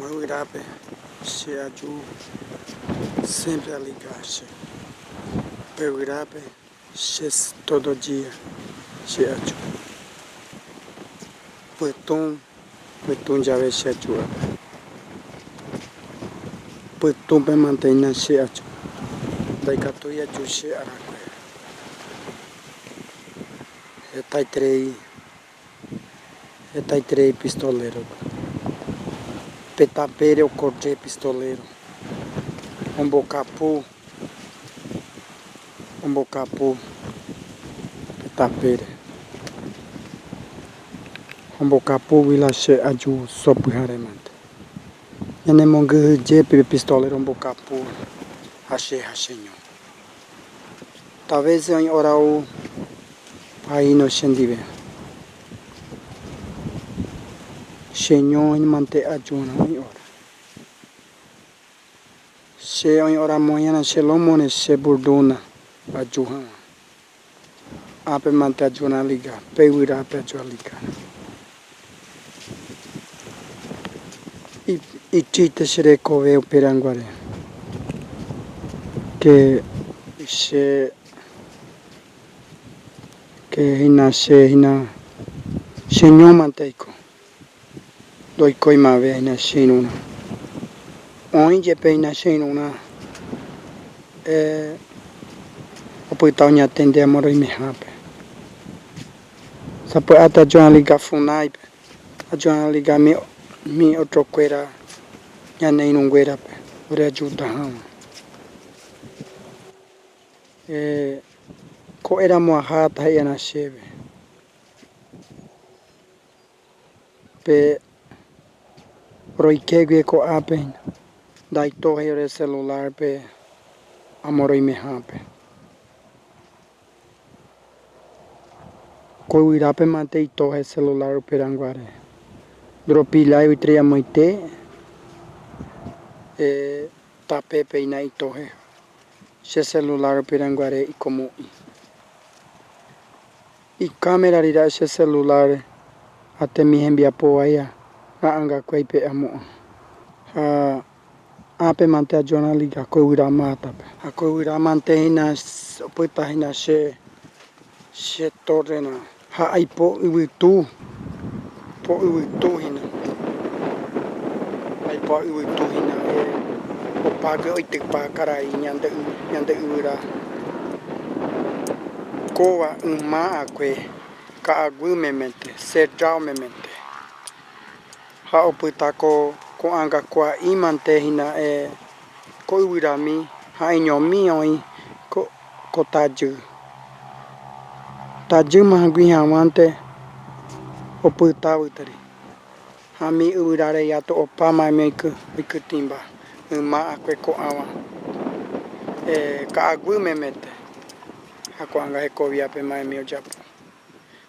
Moirabe, Sheaju, sempre a ligar, Peurabe, todo dia, Sheaju. Putum já vê Sheaju. Putum bem mantém na Sheaju. Daí catuia Juche Araque. Etai trei pistoleiro. Petapere o corte pistoleiro. Um bocapu, petapere. Um bocapu vilache aju sopuharemante. Yane mongu jepe pistoleiro um bocapu hashenho. Talvez em oral aí no xendive. Xenho em mante aju na em ora. She em ora manhã she lomone she burduna aju. Ape mante aju na liga. Peguira ape aju liga. E tita xerecove o peranguare. Que hina xenho manteiko. Doi coima ve hina xenuna. Onde peina xenuna. O puitau nya tende amor e me rape. Sapo ata joan liga funai. A joan liga mi outro queira. Nya nem não gueira pe. Ore ajuda hão. Ko era moahata hai na cheve. Pe roikegue ko apen. Dai torre ore celular pe amoroi me hape. Ko irape mantei torre celular peranguare. Dropilha e treia moite. Tape pe ina i torre. Che celular peranguare e como e câmera ira che celular até me envia po aí a anga ko ipe amo. Ape mante a jona liga ko ira mata. A ko ira mante hina puita hina she torre na. Ha ai po uitu hina. Ai po uitu hina o paga oite pa carai nyande ura. Koa uma akwe ka agu memente serjao memente. Ha o puita ko anga kwa imante hina ko uirami ha inyomi oi ko taju mahagui hamante o puita utari. Ha mi urare yato opa mai meku timba. Uma akwe ko awa. Ka agu memente. Ha ko anga ko via pe mai meu japo.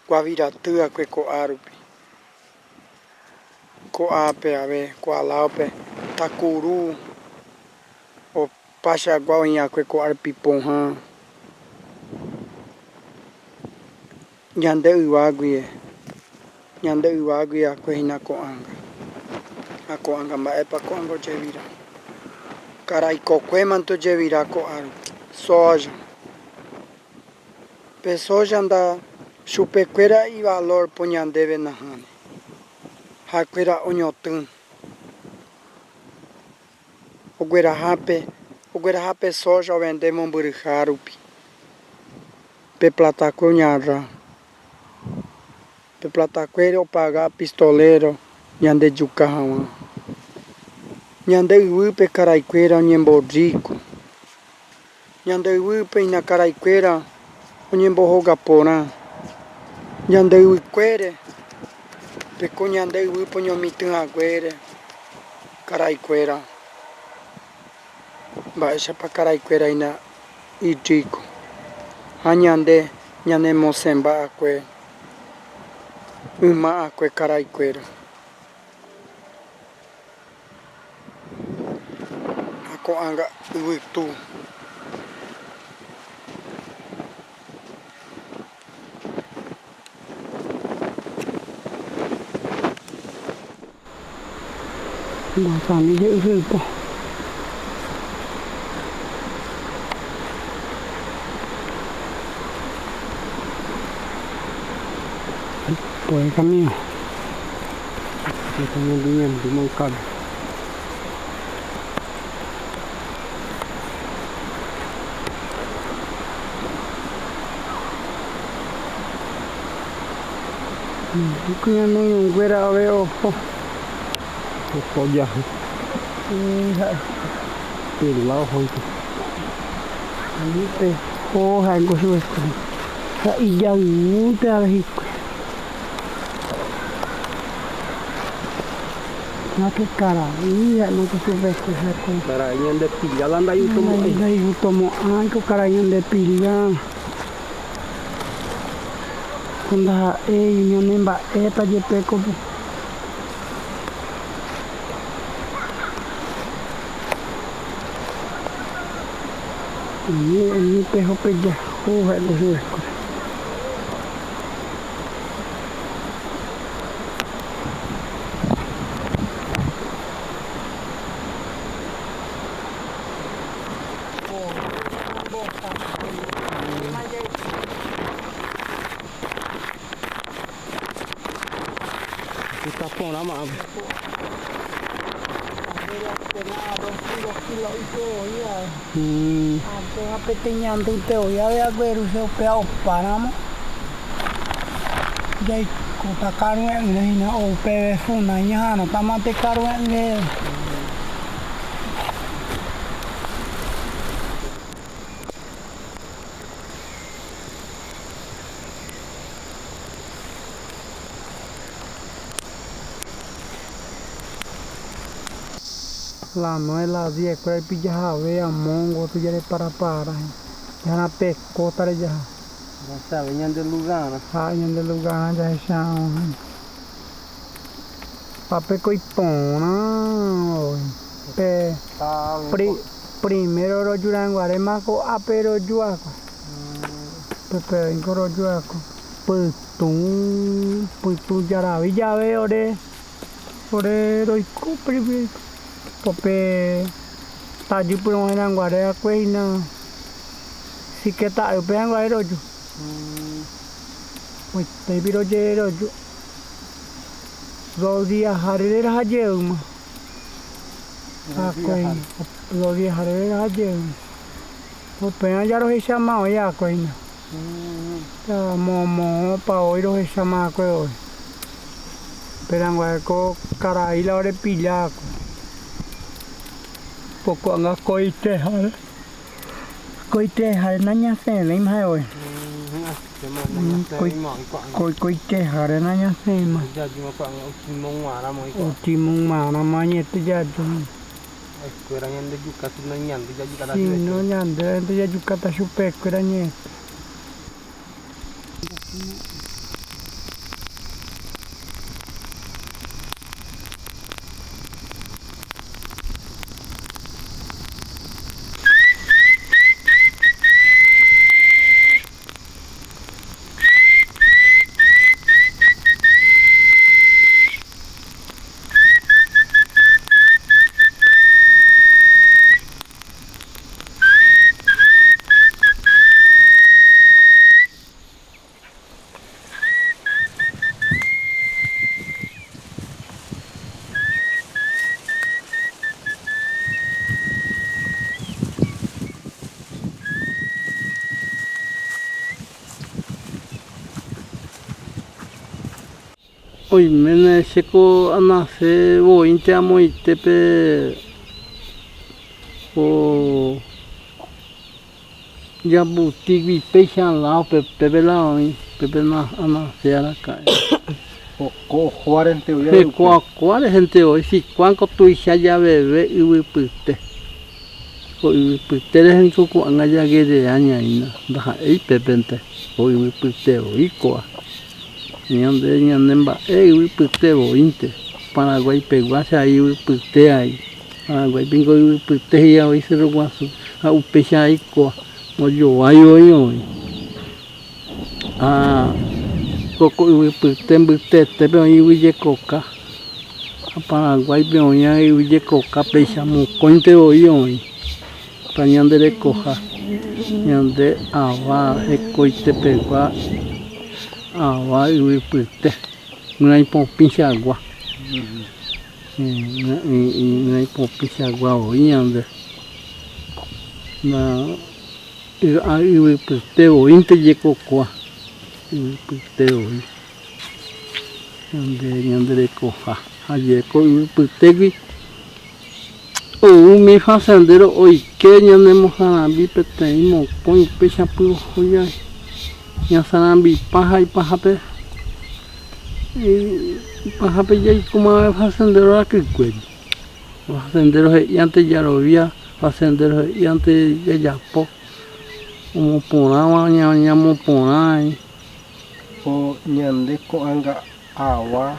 Kwa vira tu akwe ko arupi. Ko ape ave ko alape takuru o pasha gua em akwe ko arpi ponha. Nyande uagui akwe hina ko anga. Ako anga ma epa ko anga jevira. Carai ko kwe manto jevira ko aru. Soja. Pe soja anda chupequeira e valor ponhandeve na hane. Haqueira onhotun. O guerahape soja vende momburiharupi. Pe plataco nyara. Pe plataqueiro pagar pistoleiro nyande jukahawa. Nyande uipe caraiqueira nyembodrico. Nyande uipe ina caraiqueira onyemborroga porã. Nyande uiquere. Peco nyande uipe nyomitun aguere. Caraiqueira. Baixa pa caraiqueira ina idrico. Anyande nyane mosemba akwe. Uma akwe caraiqueira. Ako anga uitu. Bastante dữ dữ po. Por el camino. Estamos viendo un cable. Kaya na yung gwera awe opo. Opo ya. Pilao hoy. Ani pe o ha go su esko. Sa iyang te alhik. Na que cara, iya no que su esko sa ko. Carañan de pilla landa yu tomo. Ay yu tomo ay ko carañan de pilla. Kunda yun nemba pa je peko. Ini peho peja. Oh, hai lusu. Kita pon lama. Apa tenyan tu teo ya ya beru se opea oparamo. Jadi kota karuan ni na ope funa nya na tamate karuan ni. La no es la 10 por ahí pilla ve a mongo tu ya le para ya na pesco tare ya No sabe ñan de lugar. yan de lugar ya chao pape coi pona pe primero ro juranguare mako apero juako pepe ingoro juako putu jaravi ya ve ore roi ko privi pope taju puro nang guare akwe na siketa pe ang guare roju pues te biro je roju rodia harere raje uma akwe rodia harere raje pope ya ro chama o ya akwe na ta momo pa oi ro chama akwe oi perangwa ko karai la ore pilla poco anga coite har nanya se le mai oi coite har nanya se ma Jadi mo pa ang timong wala mo ito. o timong mana manye tu jadu Ay kurang yan de juka sunan yan de jadi kada. sino nyande tu jadu kata supe kuranye Oi, mene seko anase o inte amo itepe o ya buti pechan lao pepe lao pepe na anase ara kai Ko 40 o he kwa gente hoy si cuanto tu ya bebe y pute o y pute le ko ko anga ya ge de anya ina da ei pepente o y pute o iko Nyande nyandemba pute bointe Paraguay peguasa pute ahí Paraguay pingo pute ya hoy se lo guaso a upecha ahí ko mo yo ayo coco pute te pero y coca a Paraguay peonha e o de coca peixamos cointe hoje para ñande coja ñande ava recoite pegua ava e o pute não impompiche água não impompiche água hoje ñande na e o pute hoje de cocoa e o pute hoje ñande coja ayer com o pute o meu fazendeiro oi que ñande mojarambi peteimo com o peixe apuro hoje ña sarambi paja e paja pe ya como fazendeiro aqui coelho fazendeiro e antes já havia fazendeiro e antes já pô um porão ña porão O ñande ko anga awa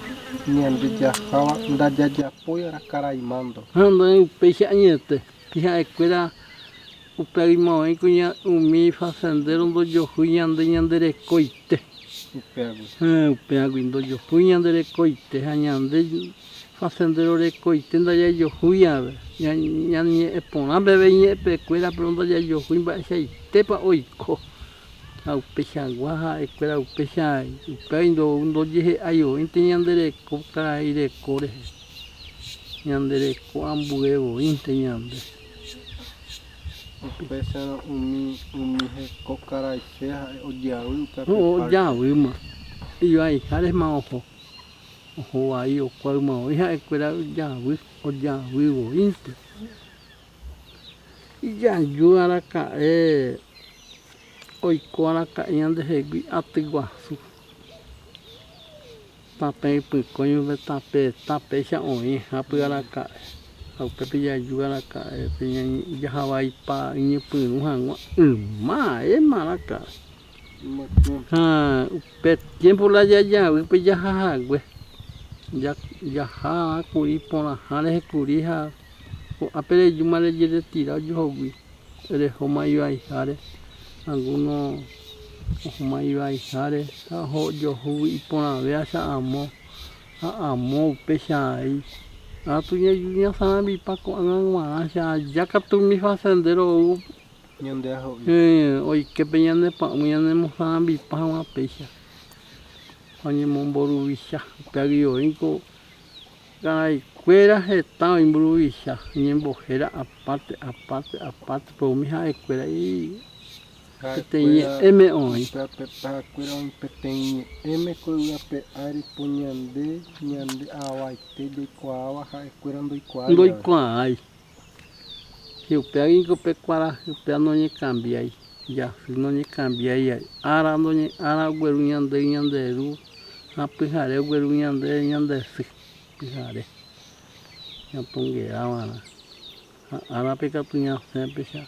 ñande jahawa nda jajapo era caraimando. anda o peixe anhete que já é coisa o perimão aí cunha o meu fazendeiro do jogo ñande coite O pego. o pego indo yo fui ñande coite ñande fazendeiro de coite ainda já eu fui ya ni é pona bebê ni é pecuera pronto já eu fui vai ser tepa oiko ao peixe água é coisa o peixe o peindo undo de ayo inte ñande coca e de core ñande co ambuevo inte ñande O peixe umi ko caraiceha o diaú o já uma e aí hare ma ojo aí o qual ma ia é coisa o já vivo inte e já juara cá é oicoaraca ñande regui Atiguaçu tapé piconho ve tapé chaoi rapiaraca ao pepe já juaraca é já havai pa inho pinu hangua é maraca o pé tempo lá já o pe já hague já ha curi pona hare curi ha a pele de uma de tirar de jogo ele romaio aí hare alguno romaio aí hare a rojo hui pona veja amo o peixe aí a tu já sabe para com a já que tu me fazendeiro ñande aho oi que penhane pa ñande moçambi para uma peixe onde momboruixa pegou inco carai cuera reta em bruixa em embojera a parte para me recuera e tem M1 para cuira um petem m coisa pe ari punhande ñande awa te de coawa ha cuirando e coa dois com ai se eu pego em que eu pego para eu pego não lhe cambia aí já não lhe cambia aí ara não lhe ara gueru ñanderu a pijare gueru ñande se pijare ya pongue awana ara pega tunha sempre já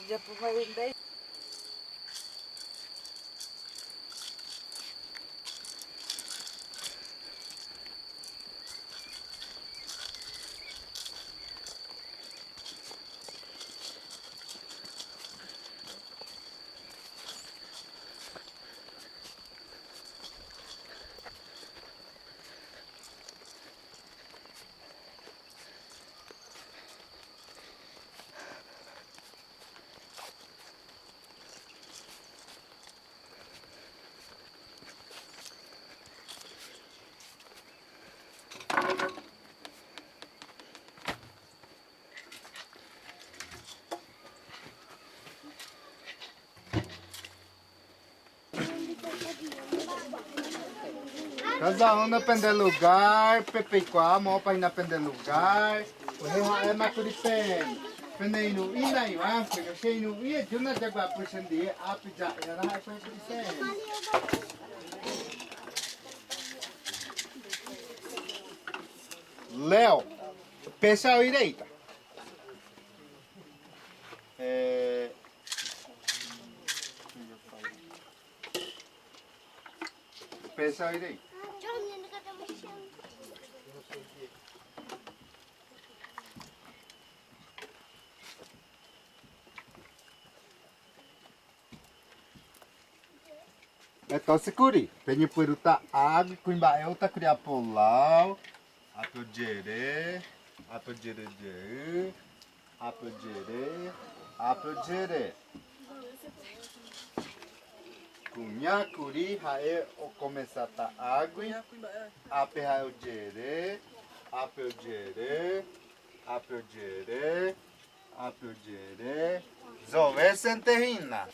Ya pues va a ir Cada um depende do lugar, pepequá, mó para ir depende do lugar. O rei é macuripen. Penei no ina e o porque eu sei no ia de uma jaguar por sendir, a pizza era a macuripen. Léo, pensa a direita. Pensa a direita. Então secure, penye puruta água, cuimba eu tá criar polau, ato jere, ato jere, ato jere, ato jere. Cunha curi hae o começar tá água, ape hae o jere, ape o jere, ape o jere, ape o jere. Zove senterrina.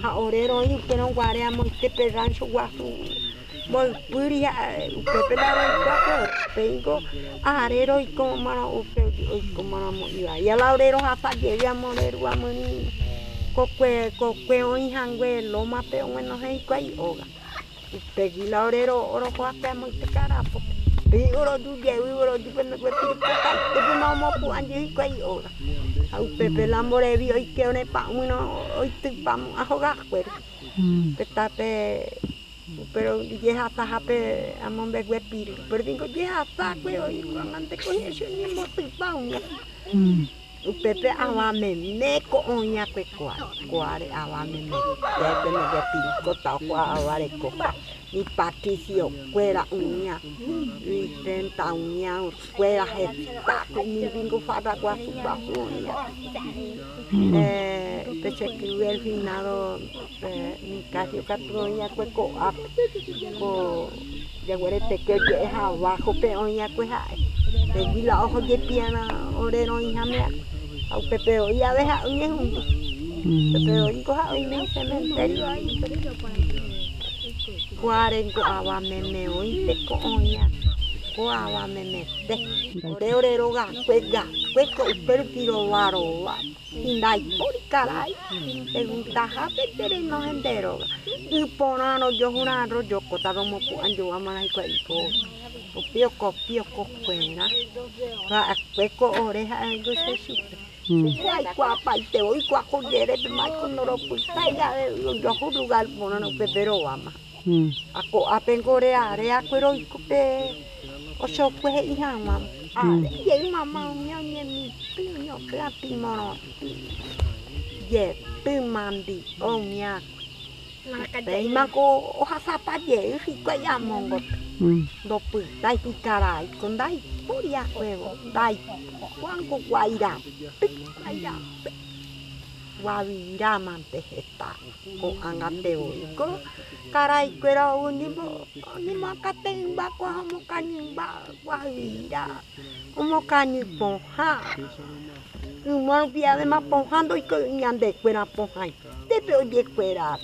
Haorero y que no guareamos este perrancho guasu. Voy puria pepe la guapo tengo arero y como mano upe y como mano iba. Y el laurero hasta llega morero guamani. Coque hoy hangwe loma pe bueno hay cuai oga. Pegui laurero oro guape muy te carapo. Y oro du ye oro du pende que te no mo pu anje cuai oga. Au pepe la more vi hoy que one pa uno hoy te vamos a jugar pues. Petate pero llega hasta hape amon be guepir. Pero digo llega hasta que hoy amante con eso ni mo te pa uno. O pepe awame neko onya kwe kware awame me pepe me guepir ko ta kwa aware ko. Ni patricio kwera unya. Ni tenta unya kwera heta ni bingo fada kwa subasu unya. Pese que el finado mi casi catuña kwe ko ap ko ya guarete que es abajo pe onya kwe hai. Te gila ojo de piana orero hija mía. Au pepe hoy a dejar un ejemplo. Pepe hoy coja hoy me cementerio ahí. Cuarengo agua me hoy te coña. Coagua me te. Orero ga cueco pero tiro varo. Indai por caray. Te gusta hape tereno entero. Y ponano yo jurado yo cotado mo anjo amana y cueco. Pio cuena. Ga cueco oreja algo se supe. Ay, guapa, y te voy a coger el marco, no lo puta, ya yo juro lugar, bueno, no pero ama. A pengorea, area, pero y cope, o yo pues hija, mamá. Y el mamá, mi piño, plati mono. Ye, tu mandi, o mia. Đấy mà cô hoa sa pa dễ khi quay à mong một đồ bự đây thì cà rai còn đây bố đi à quẹo đây quăng cô quay đạp bích quay đạp qua vì ra mà để hết ta cô ăn ăn đều có cà rai quẹo đâu nhưng mà cái tên ba qua không có những ba qua vì ra không có những bông ha mà bây giờ mà bông ha đôi cái nhà để quẹo bông hai để biểu đi quẹo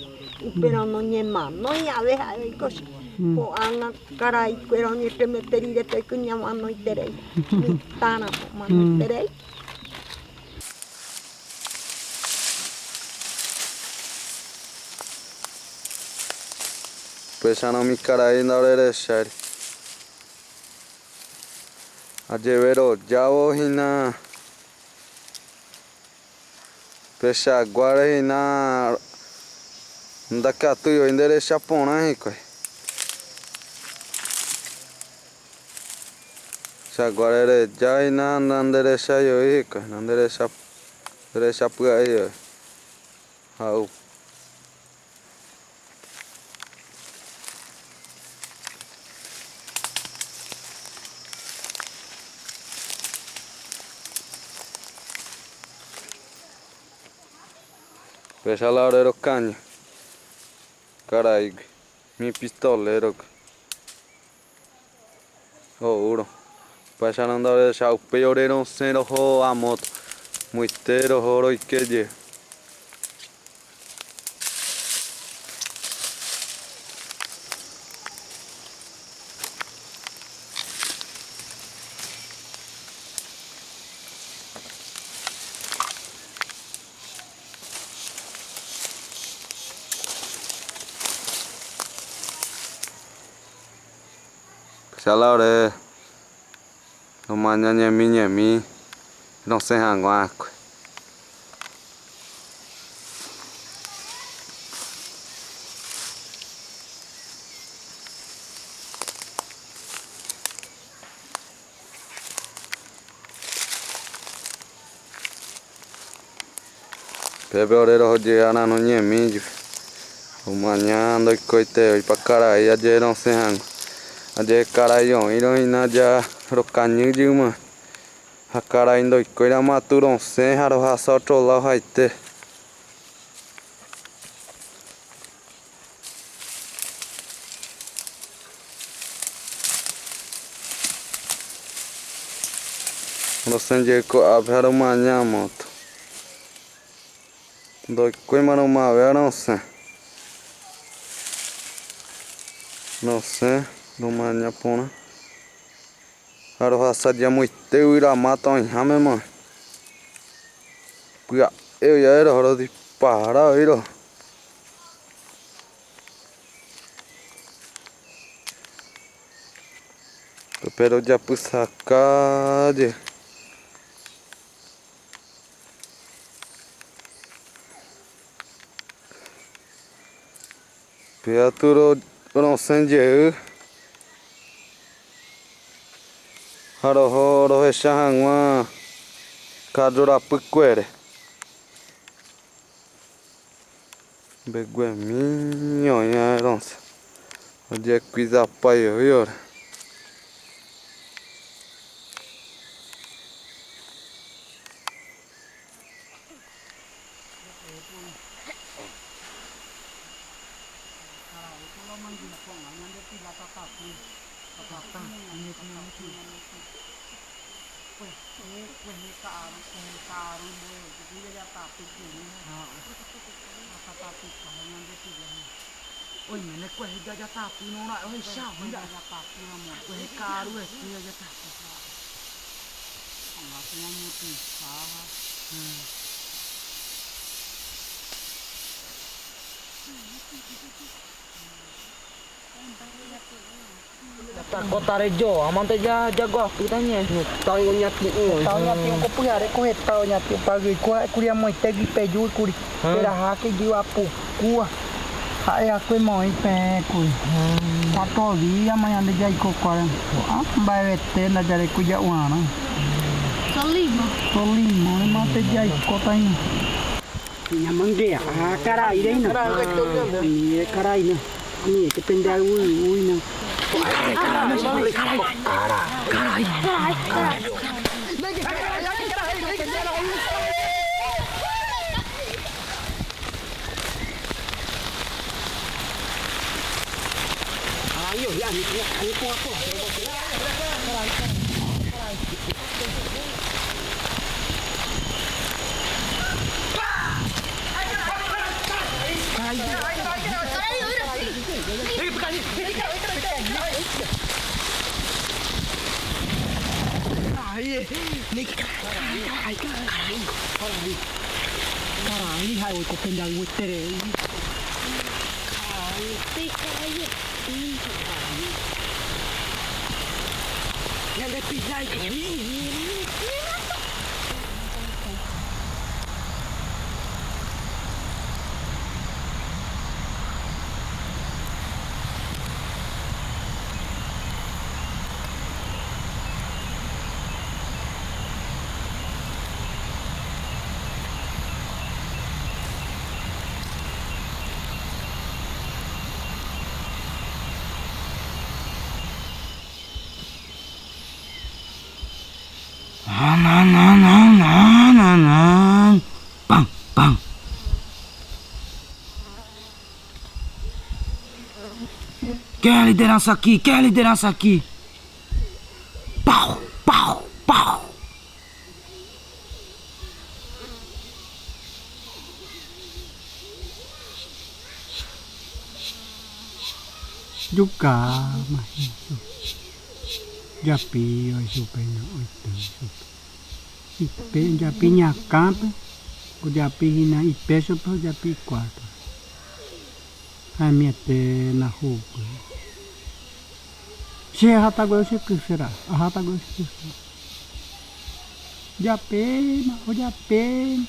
pero no ni más no ya ve hay cosas po anga caray pero ni te meterí de te cuña mano y tere ni tana mano y tere pues ano mi caray no le shar ajevero javo hina pesa guare hina Ndaka tuyo indere shapona hiko. Shaguarere jaina nandere shayo hiko, nandere shapua yo. Hau. Pesa la hora de los caños. Caray, mi pistolero. Oh, uro. Pasando de chau peorero cero ho a moto. Muitero oro y que ye. Salare no mañana mi no se hangua Pepe orero llegan a no mi o mañana ando y coiteo y pa cara y ayer no se hangua Aje carayo, iroina ya rocaño yuma. A caraindo y coira maturo, se jaro hasa otro lado haite. No se llego a ver mañana moto. Doy cuima no más ver no sé. No sé. No mañana pona. Haro hasa ya muy teu ira mata em hame mano. Cuia eu já era hora de parar aí, ó. Pero ya pus a calle. Piaturo não sente Haro heshangwa kadura pukwere Begue minho ya ronça Onde é que isa pai eu Ôi mẹ này quay ra tạp thì nó lại hơi sao vậy đã quay ca đuôi kia ra tạp thì sao nó sẽ như thế sao Kota Rejo, aman tu jago aku tanya. Tahu nyati ni. Tahu nyati ko punya re ko tahu nyati pagi ko kuria moi tegi peju kuri. Era ha ke jiwa pu ku. Ha ya ko moi pe ku. Tato dia mai ande jai ko ko. Ah bai vete na jare ku ja uana. Solimo ma te jai ko tai. Nyamangea, carai, né? Carai, né? Ani, que pende a ui, né? Bang, bang. Quem é a liderança aqui? Quem é a liderança aqui? Pau, pau, pau. Juga, mas Japi, oi, super, oi, Ipe, Japi, Nhacampa, o Japi, na Ipe, super, o Japi, 4. A minha te na rua. Se a rata agora, você que será? A rata agora, você que será? Japi, o Japi.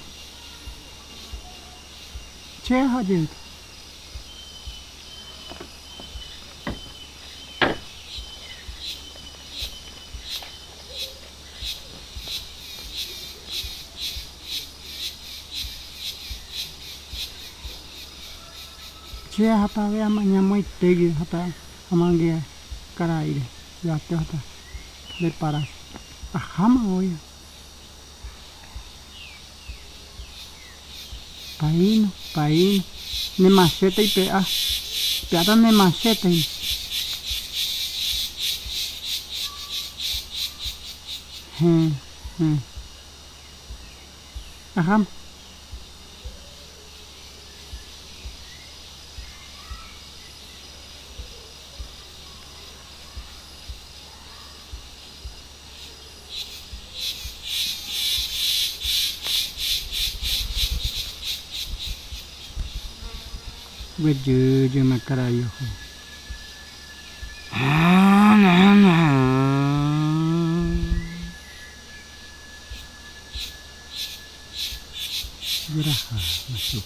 Se a rata, Chia hata we amanhã muito tegi hata amanhã carai já até hata preparar a rama olha paino ne maceta e peada ne maceta aí a rama Beju ma karayo. Geraha masuk.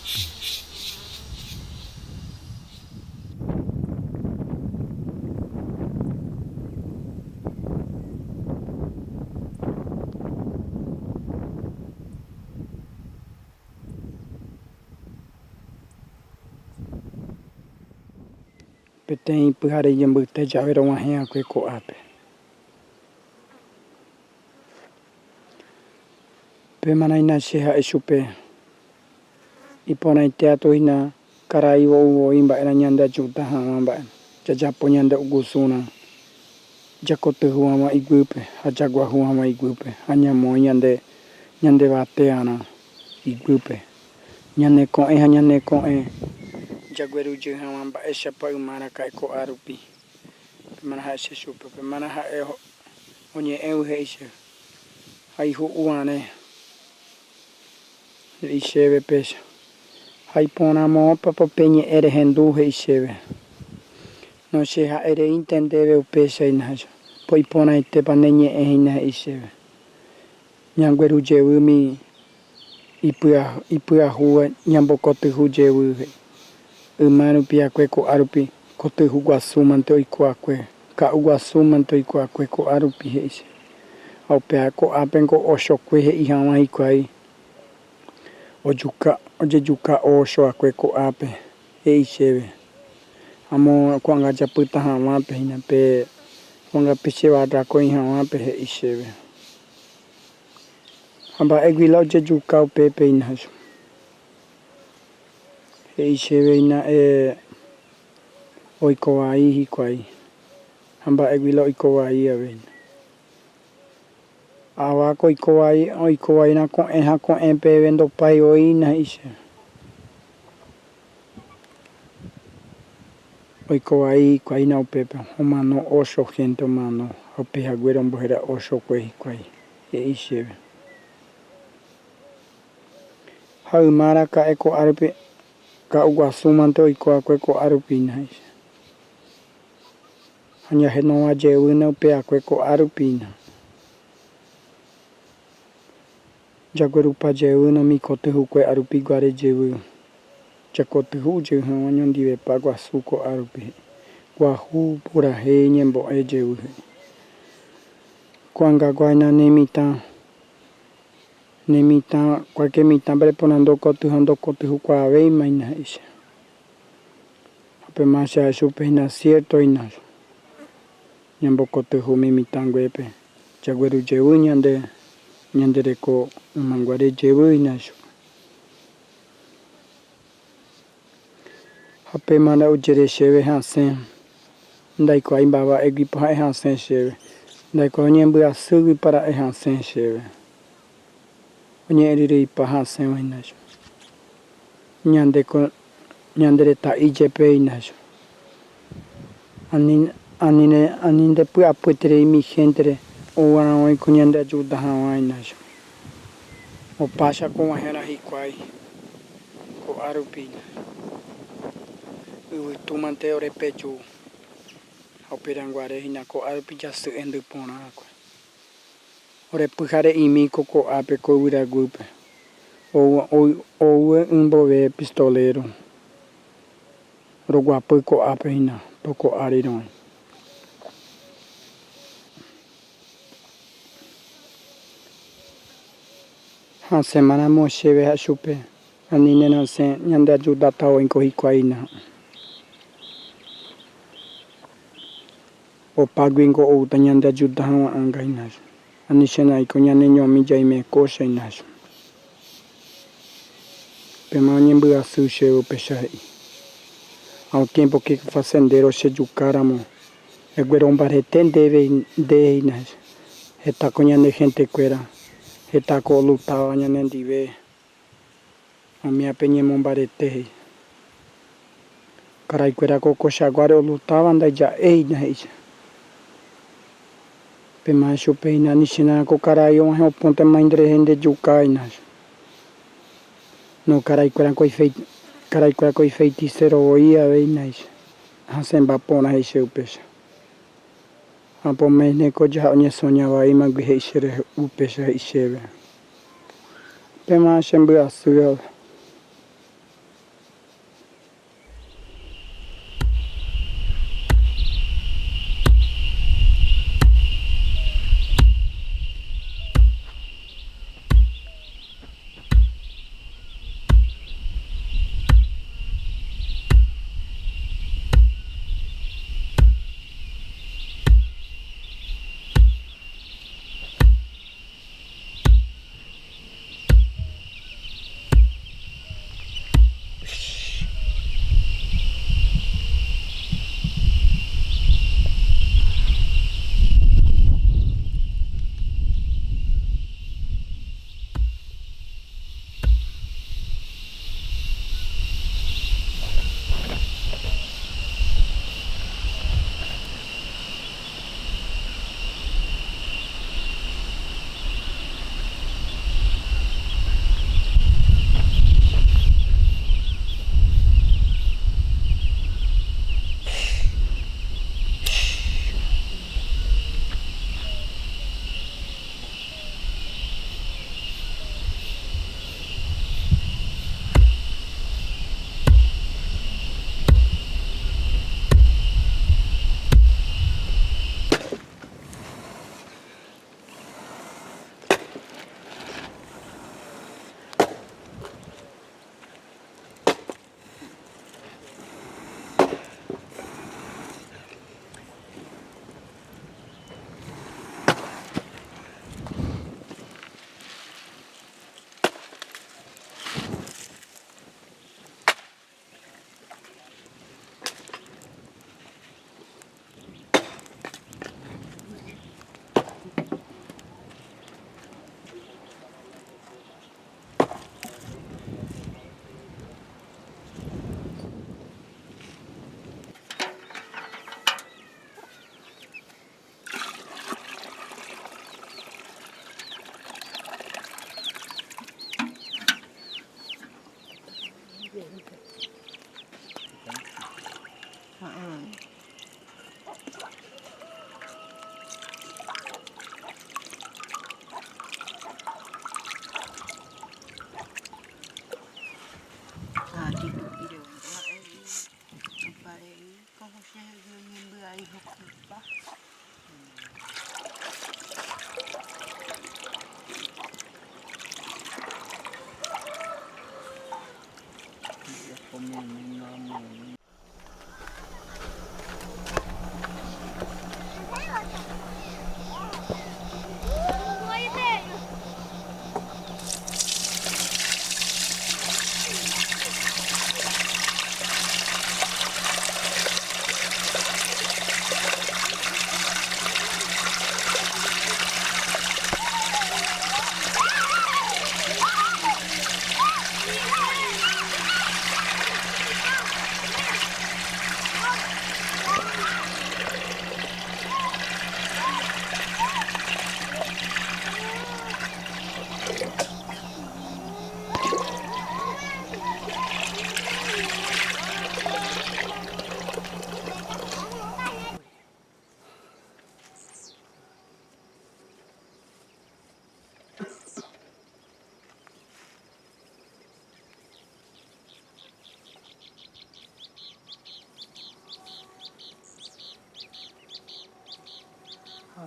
Tem puhare yambu te javera uma rea que co ape. Pe manaina seha esupe. Ipona teatro ina karai wo imba era nyanda juta hamba. Jajapo nyanda ugusuna. Jakote huama igupe, hajagwa huama igupe. Anyamo nyande bateana igupe. Nyane ko e. Jagueru hama ba esapa umara kai ko arupi. Mana ha se supe, mana ha onye heise. Hai hu uane. Iseve pesa. Hai pona mo papa penye ere hendu heiseve. No se ha ere intendeve o pesa inaja. Poi pona ite panenye ehina heiseve. Nyangueru umi ipua hua nyambokote hujewu. Umanu pia kwe ko arupi kote huguasu manto ikuakwe ka uguasu manto ikuakwe ko arupi heise au pia ko apengo osho kwe he ihama ikwai ojejuka ochoakue ko'ápe he'i chéve amo ko'angajapýta hag̃uápe hína pe ko'angape che barracoĩ hag̃uápe he'i chéve ha mba'éguila ojejuka upépehina he'i chévehina oiko vai hikuái ha mba'éguila oiko vai aveihína avako oiko vaína ko'ẽ ha ko'ẽ peve ndopaivoína he'i chéve oiko vai hikuaína upépe omano 8 gente omano ha upehaguére ombohéra 8kue hikuái he'i chéve ha ymára ka'e ko'árupi ka'uguasúmante oikuaakue ko'árupina ha ñahenovajeyvýna upe'akue ko'árupina jaguerupajeyvýna mikotyhúkue árupigua rejevy jakotyhújey hag̃ua ñondivepa guasu ko'árupi guahu purahéi ñembo'ejevy ko'angaguáina nemitã cualquier mitã preparando ndokotyhukuaavéimaina he'i chéve upéma che ae chupehína ciertohína ñambokotyhúmi mitãnguépe jaguerujevy ñande reko ymãngua rejevýina chupe ha pémara ojere chéve hasẽ ndaikuaái mba'eva'éguipa ha'e hasẽ chéve ndaikuaa oñembyasýgui para'e hasẽ chéve oñe'ẽryrýipa hasẽvaína ñande reta'íjepéina ani ndepy'apyétereimi géntere ou'arã oiko ñande ajuda hag̃uáina opácha kog̃uahẽra hikuái ko'árupina yvytúmante orepeju ha uperanguaréhina ko'árupi jasy'endy porãkue orepyhare'ĩmi ko ko'ápe ko yvyraguýpe oúe mbove pistolero roguapy ko'ápehína toko'a ryrõi hasẽmaramo chéve ha chupe ani nerasẽ ñande ajudatavóinko hikuaína opáguingo outa ñande ajuda hag̃ua'ãngaína anichénaiko ñaneñomi jaimekóchaina péma oñembyasy chéve upéicha he'i ao tiempo que facendero chejukáramo eguerombarete ndéhina hetako ñane gentekuéra hetako lutáva ñanendive omiápe ñemombarete karaikuérako kochaguáre olutáva ndaija'éhina he'i péma chupehína anichénako karai og̃uahẽ opóntema nderehe ndejukáina no karaikuérako ifeiticero aveína hasẽmba porã he'i che upéicha apoméneko jaha oñesõñavaímagui he'i che upéicha he'i chéve péma chembyasy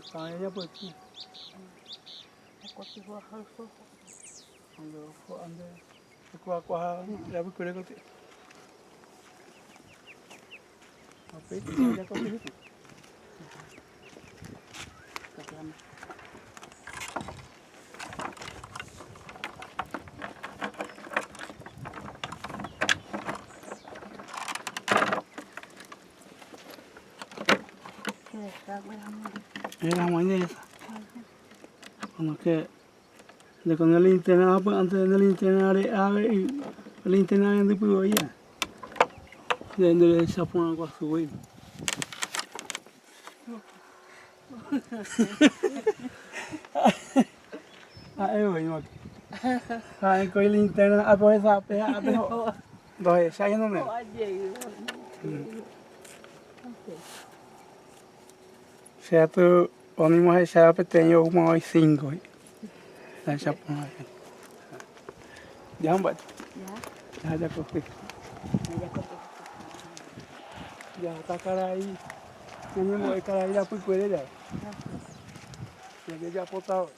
Kayaknya betul. Aku tiba hal tu. Aku dah berkuda kau tu. Apa itu? Dia kau tu. Namanya ya. Anak de con el internado pues antes del internado ave el internado de pues ya. De esa forma con su güey. Güey, no. Con el internado a pues esa pea pero doy, ¿sabes dónde? Saya tu orang mahal saya petenyo mau 5. Saya siapa mahal. Jangan buat. Ya. Ada kopi. Ya tak karai. Ini mau karai apa kue dah. Ya dia potau.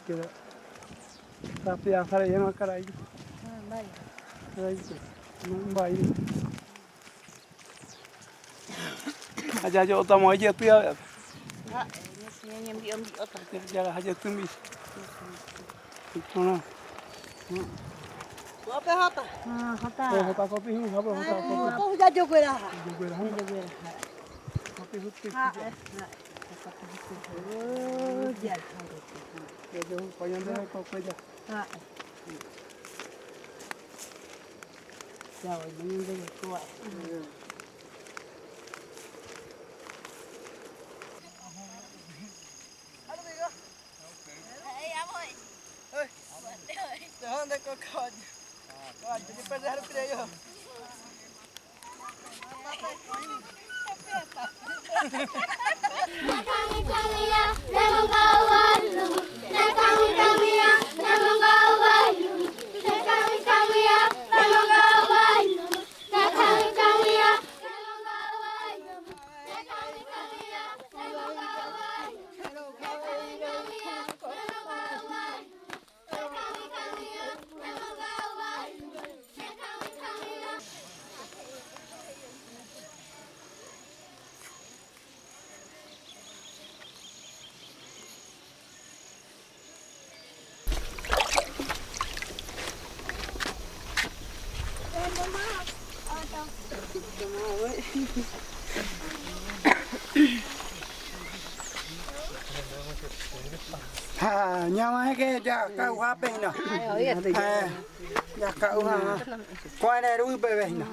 Kira. Tapi asal yang karai. Baik. Baik. Baik. Aja otak mau aja tu ya. Enggak, ini sebenarnya ambil otak. Jangan aja tumis. Mana? Apa hata? Hata. Hota kopi ni, apa hota kopi? Kau jago gue lah. Jago lah. Kopi huti. Oh, dia. Jago panjang dah kopi dah. Ha. Jauh ini dia kuat. Jangan kau kau. Kau jadi pada hari peraya. Ha, nyawa ke ja kau apa ni nak? Ja kau ha. Kau ada rugi bebe ni.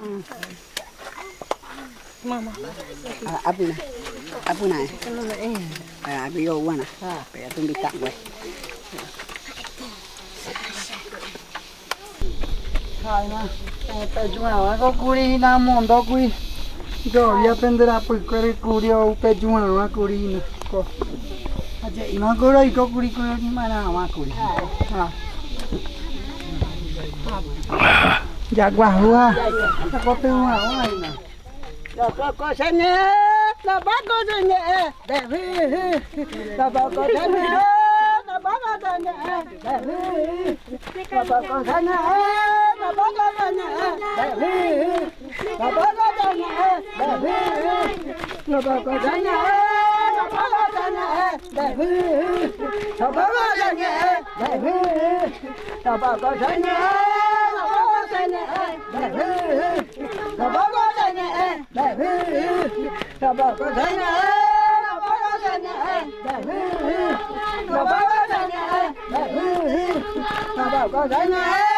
Mama. Apa nak? Abi yo wana. Pe tu bitak gue. Hai na. Pe jual kau kuri na mondo kuri. Jo ya pendera pu kuri kuri au pe jual kuri na. Kau aja ina gora iko kuri kuri mana ama kuri. Ha. Jaguar hua. Kau tu hua ina. Kau sini. La bago dene devi la bago dene la bago dene devi la bago dene la bago dene devi la bago dene devi la bago dene la bago dene devi la bago dene devi la bago dene la bago dene devi la bago dene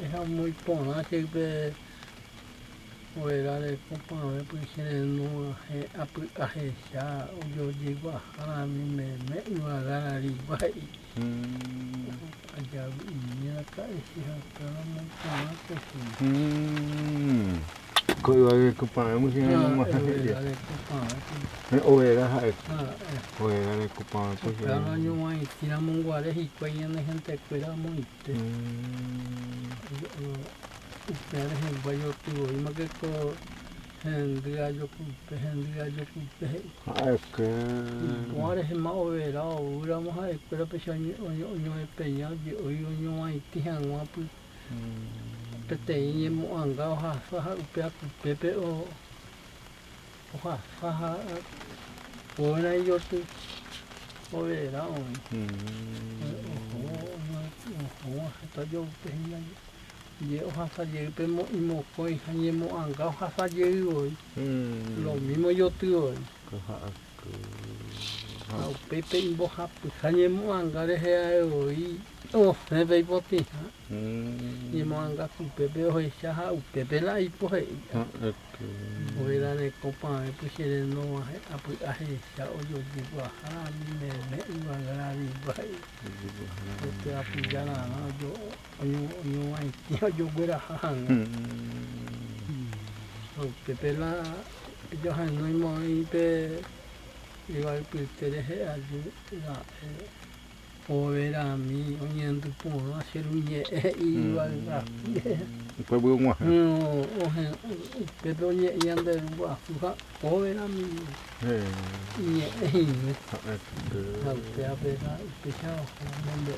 Es muy pona que fuera de copa pues no ajecha yo llego a jala me iba a ganar igual allá y acá es muy pona que sí Coiba que ocupamos en el más ovejas ovejas de ocupamos pues cada año hay tiramos un guares y cuellan de gente cuidamos y ustedes en guayo tuvo y más que con gente yo cumple ay que guares más overado uramos a escuela pequeño oño de peña y hoy oño hay tijan guapo Petei mo anga ha fa upea pepe o ha fa o na yo tu o era o ta yo pe na ye o ha fa ye pe mo i mo koi ha ye mo anga ha fa ye o lo mismo yo tu o o pepe i bo ha pu ha ye mo anga re he o i o he ve poti ha ye mo anga ku pepe o he ha u pepe la i po he o era ne copa e pu se no a pu a he sa o yo di ba ha me i wa la ri ba o te a pu ya na yo yo ai yo guera ha o pepe la yo ha no mo i pe igual que ustedes la o era mi oyendo por hacer un igual Pues voy a o pero ye yanda wa fuga o era mi ye na te a pega pesado donde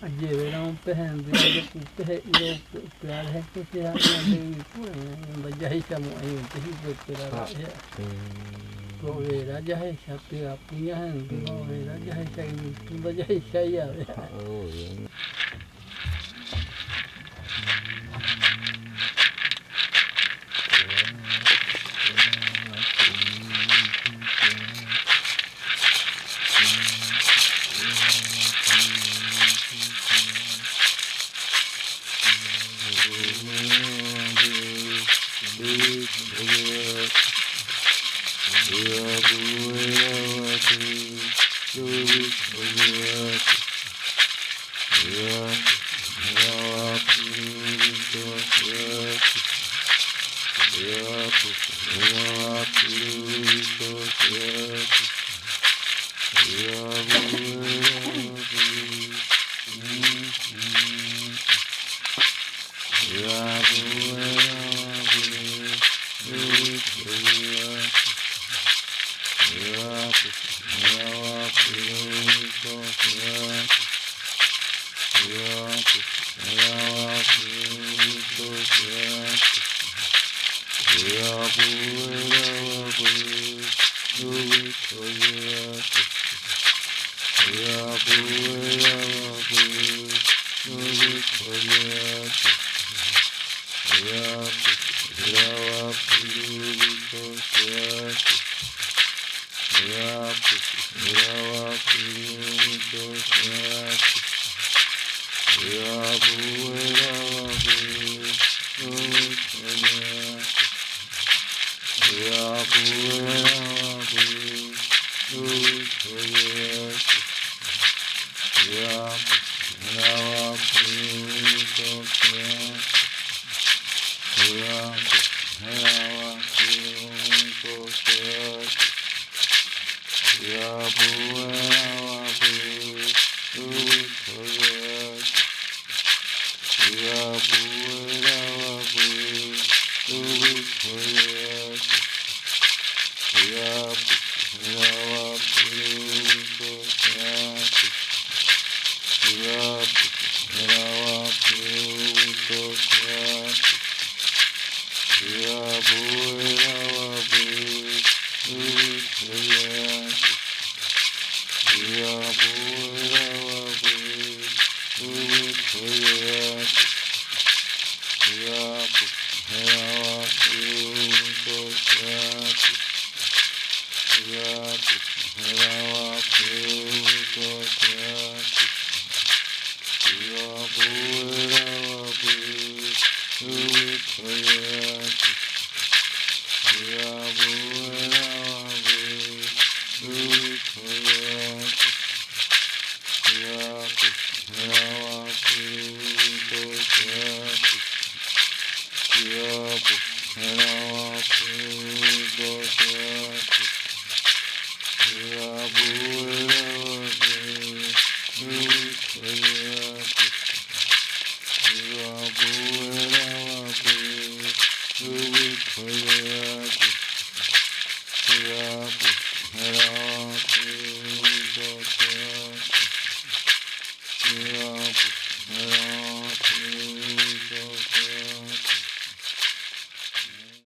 ayer era un pejendo y yo peje y yo pero la gente se ha de ya estamos ahí que era ko era ya esa pega puña no era ya esa tú ya esa ya Yeah.